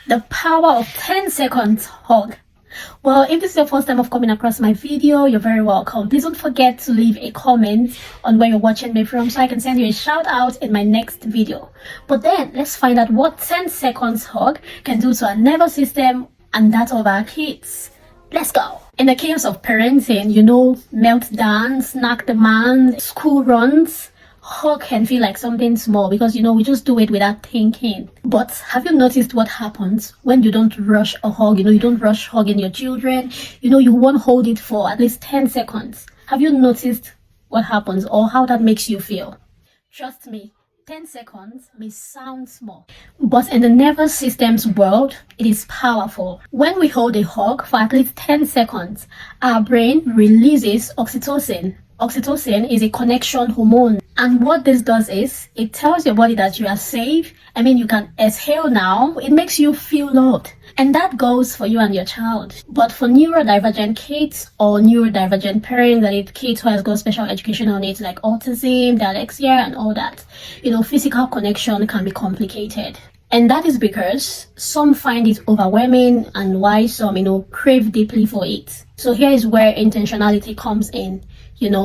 The power of 10 seconds hug. Well, if this is your first time of coming across my video, you're very welcome. Please don't forget to leave a comment on where you're watching me from so I can send you a shout out in my next video. But then let's find out what 10 seconds hug can do to our nervous system and that of our kids. Let's go. In the chaos of parenting, meltdown, snack demand, school runs, hug can feel like something small because we just do it without thinking. But have you noticed what happens when you don't rush a hug? You don't rush hugging your children. You won't hold it for at least 10 seconds. Have you noticed what happens or how that makes you feel? Trust me, 10 seconds may sound small, but in the nervous system's world, it is powerful. When we hold a hug for at least 10 seconds, our brain releases oxytocin. Oxytocin is a connection hormone, and what this does is it tells your body that you are safe. You can exhale now. It makes you feel loved, and that goes for you and your child. But for neurodivergent kids or neurodivergent parents, that is kids who has got special educational needs like autism, dyslexia, and all that, physical connection can be complicated. And that is because some find it overwhelming and why some, crave deeply for it. So here is where intentionality comes in.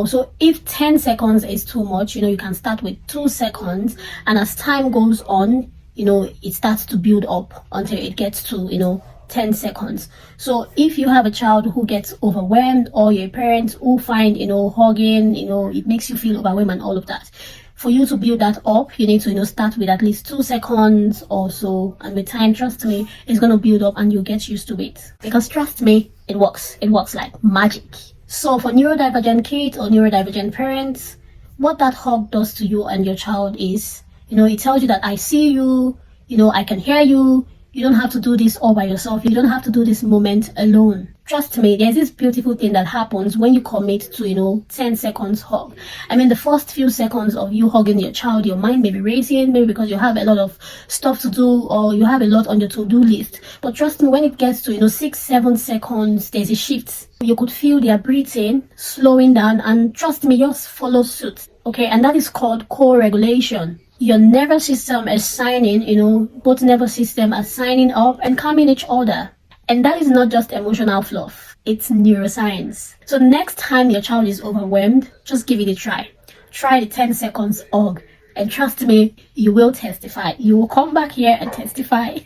So if 10 seconds is too much, you can start with 2 seconds, and as time goes on, it starts to build up until it gets to, 10 seconds. So if you have a child who gets overwhelmed, or your parents who find, hugging, it makes you feel overwhelmed and all of that, for you to build that up, you need to, start with at least 2 seconds or so. And with time, trust me, it's going to build up and you'll get used to it. Because trust me, it works. It works like magic. So for neurodivergent kids or neurodivergent parents, what that hug does to you and your child is, it tells you that I see you, I can hear you. You don't have to do this all by yourself. You don't have to do this moment alone. Trust me, there's this beautiful thing that happens when you commit to, 10 seconds hug. The first few seconds of you hugging your child, your mind may be racing, maybe because you have a lot of stuff to do or you have a lot on your to-do list. But trust me, when it gets to, 6-7 seconds, there's a shift. You could feel their breathing slowing down, and trust me, just follow suit. Okay, and that is called co-regulation. Your nervous system is signing, both nervous system are signing up and calming each other. And that is not just emotional fluff, it's neuroscience. So next time your child is overwhelmed, just give it a try. Try the 10 seconds hug, and trust me, you will testify. You will come back here and testify.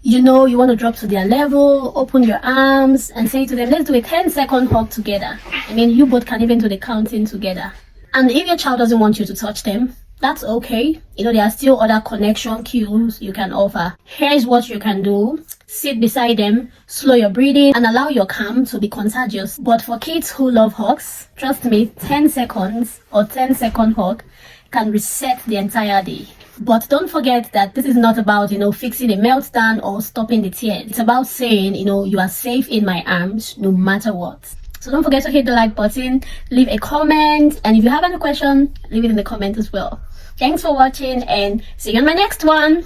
You want to drop to their level, open your arms and say to them, let's do a 10-second hug together. You both can even do the counting together. And if your child doesn't want you to touch them, that's okay. There are still other connection cues you can offer. Here's what you can do. Sit beside them, slow your breathing, and allow your calm to be contagious. But for kids who love hugs, trust me, 10 seconds or 10-second hug can reset the entire day. But don't forget that this is not about, fixing a meltdown or stopping the tears. It's about saying, you are safe in my arms no matter what. So don't forget to hit the like button, leave a comment, and if you have any question, leave it in the comment as well. Thanks for watching, and see you on my next one.